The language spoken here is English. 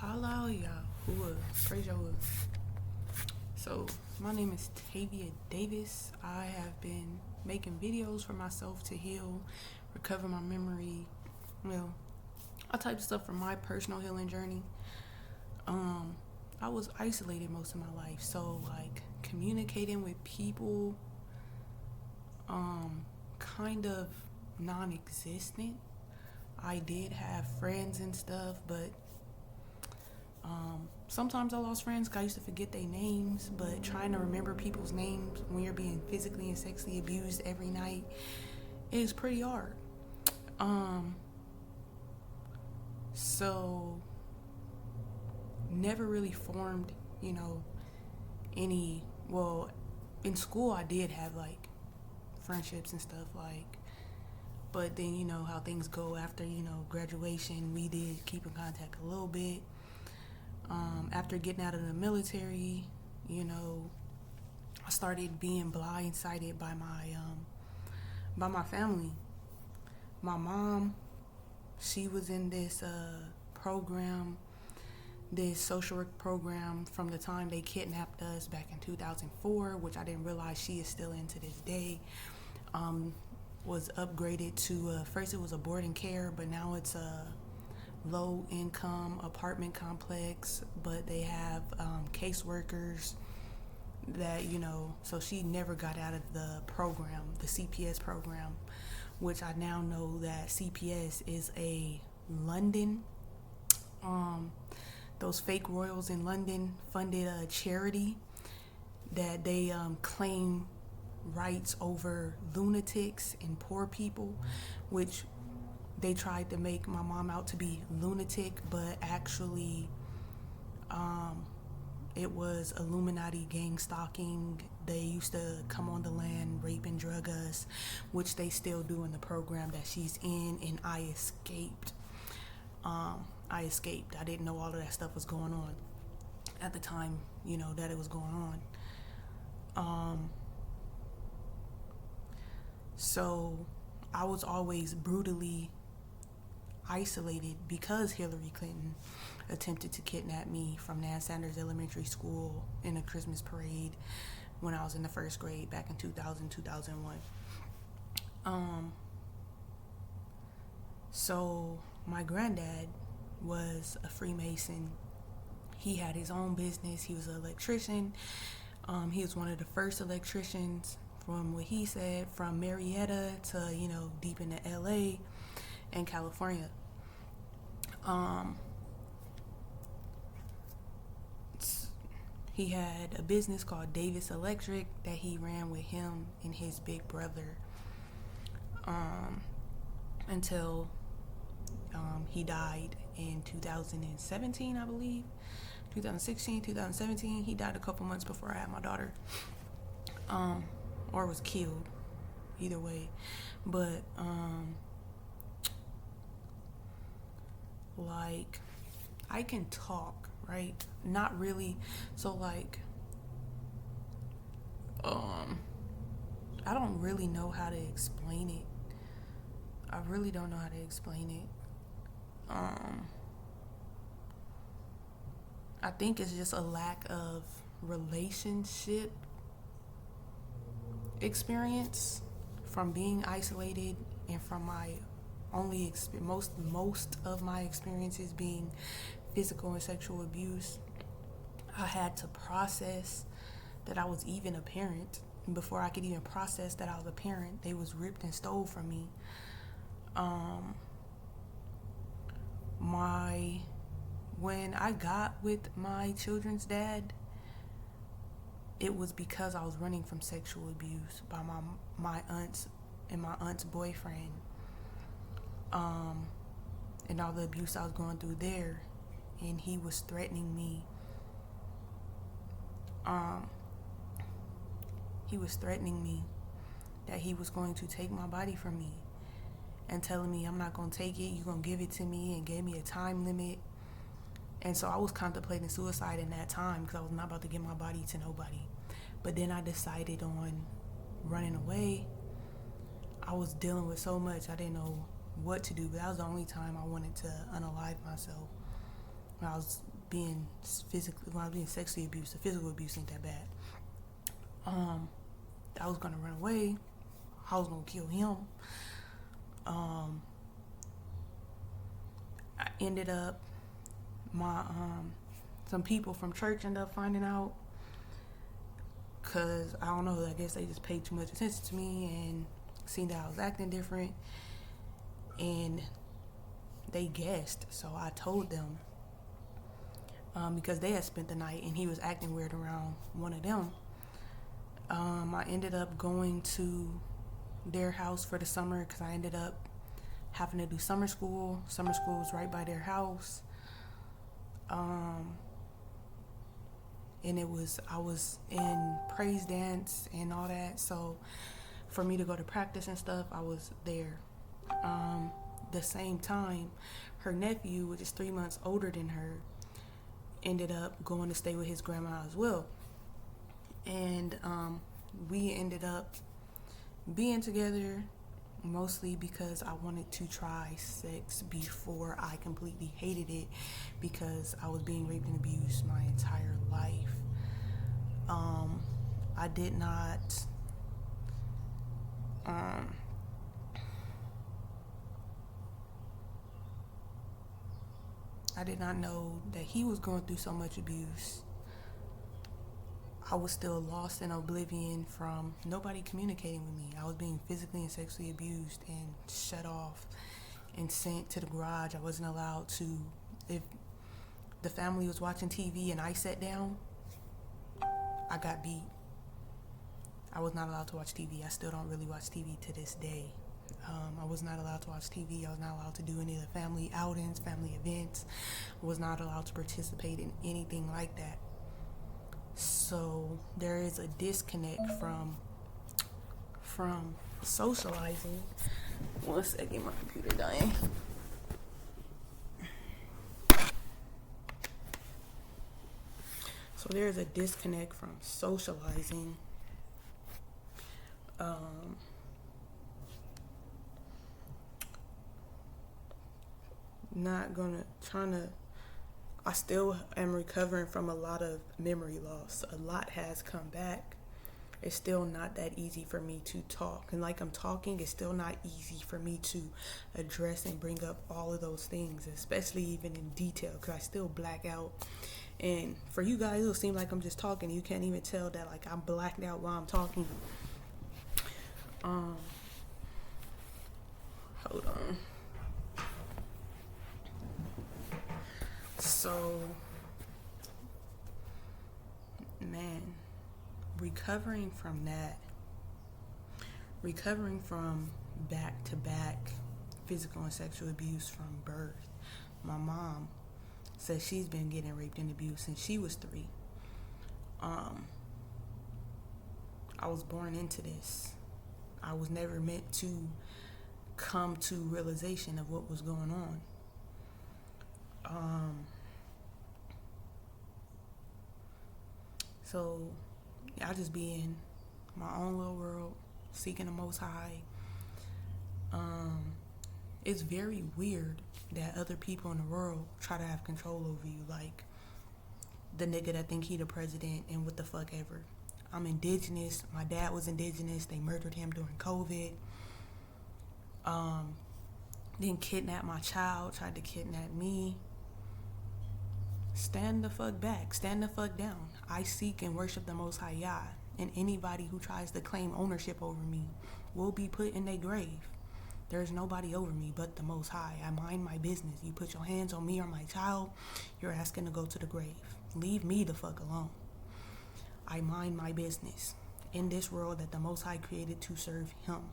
Hello, Yahuah. Praise Yahuah. So, my name is Tav'Ia Davis. I have been making videos for myself to heal, recover my memory, all types of stuff from my personal healing journey. I was isolated most of my life, so communicating with people, kind of non-existent. I did have friends and stuff, but sometimes I lost friends because I used to forget their names, but trying to remember people's names when you're being physically and sexually abused every night is pretty hard. So never really formed, any, in school I did have friendships and stuff, but then how things go after graduation. We did keep in contact a little bit. After getting out of the military, I started being blindsided by my family. My mom, she was in this program, this social work program from the time they kidnapped us back in 2004, which I didn't realize she is still in to this day. Was upgraded to first it was a boarding care, but now it's a low income apartment complex, but they have caseworkers that so she never got out of the program, the CPS program, which I now know that CPS is a London, those fake royals in London funded a charity that they claim rights over lunatics and poor people, which they tried to make my mom out to be lunatic, but actually it was Illuminati gang stalking. They used to come on the land, rape and drug us, which they still do in the program that she's in, and I escaped. I didn't know all of that stuff was going on at the time, that it was going on. So I was always brutally isolated because Hillary Clinton attempted to kidnap me from Nan Sanders Elementary School in a Christmas parade when I was in the first grade back in 2001. So my granddad was a Freemason. He had his own business. He was an electrician. He was one of the first electricians, from what he said, from Marietta to deep into LA and California. He had a business called Davis Electric that he ran with him and his big brother until he died in 2017, I believe. 2016, 2017. He died a couple months before I had my daughter. Or was killed. Either way. But, I can talk, right? Not really. So, I don't really know how to explain it. I really don't know how to explain it. I think it's just a lack of relationship experience from being isolated, and from my only most of my experiences being physical and sexual abuse. I had to process that I was even a parent, and before I could even process that I was a parent, they was ripped and stole from me. When I got with my children's dad, it was because I was running from sexual abuse by my aunts and my aunt's boyfriend, and all the abuse I was going through there. And he was threatening me. He was threatening me that he was going to take my body from me, and telling me, I'm not going to take it, you're going to give it to me, and gave me a time limit. And so I was contemplating suicide in that time because I was not about to give my body to nobody. But then I decided on running away. I was dealing with so much, I didn't know what to do, but that was the only time I wanted to unalive myself. I was being sexually abused. The physical abuse ain't that bad. I was gonna run away. I was gonna kill him. I ended up, some people from church ended up finding out, because I don't know, I guess they just paid too much attention to me and seen that I was acting different, and they guessed. So I told them, because they had spent the night and he was acting weird around one of them. I ended up going to their house for the summer, because I ended up having to do summer school. Summer school was right by their house. And I was in praise dance and all that. So for me to go to practice and stuff, I was there. The same time, her nephew, which is 3 months older than her, ended up going to stay with his grandma as well. And we ended up being together mostly because I wanted to try sex before I completely hated it, because I was being raped and abused my entire life. I did not know that he was going through so much abuse. I was still lost in oblivion from nobody communicating with me. I was being physically and sexually abused and shut off and sent to the garage. I wasn't allowed to, if the family was watching TV and I sat down, I got beat. I was not allowed to watch TV. I still don't really watch TV to this day. I was not allowed to watch TV. I was not allowed to do any of the family outings, family events. I was not allowed to participate in anything like that. So there is a disconnect from socializing. 1 second, my computer dying. So there's a disconnect from socializing. I still am recovering from a lot of memory loss. A lot has come back. It's still not that easy for me to talk. And like I'm talking, it's still not easy for me to address and bring up all of those things, especially even in detail, because I still black out. And for you guys, it'll seem like I'm just talking. You can't even tell that like I'm blacked out while I'm talking. Hold on. So, man, recovering from back-to-back physical and sexual abuse from birth. My mom says she's been getting raped and abused since she was 3. I was born into this. I was never meant to come to realization of what was going on. So I just be in my own little world, seeking the Most High. It's very weird that other people in the world try to have control over you, like the nigga that think he the president and what the fuck ever. I'm indigenous. My dad was indigenous. They murdered him during COVID. Then kidnapped my child, tried to kidnap me. Stand the fuck back. Stand the fuck down. I seek and worship the Most High Yah, and anybody who tries to claim ownership over me will be put in their grave. There's nobody over me but the Most High. I mind my business. You put your hands on me or my child, you're asking to go to the grave. Leave me the fuck alone. I mind my business in this world that the Most High created to serve Him.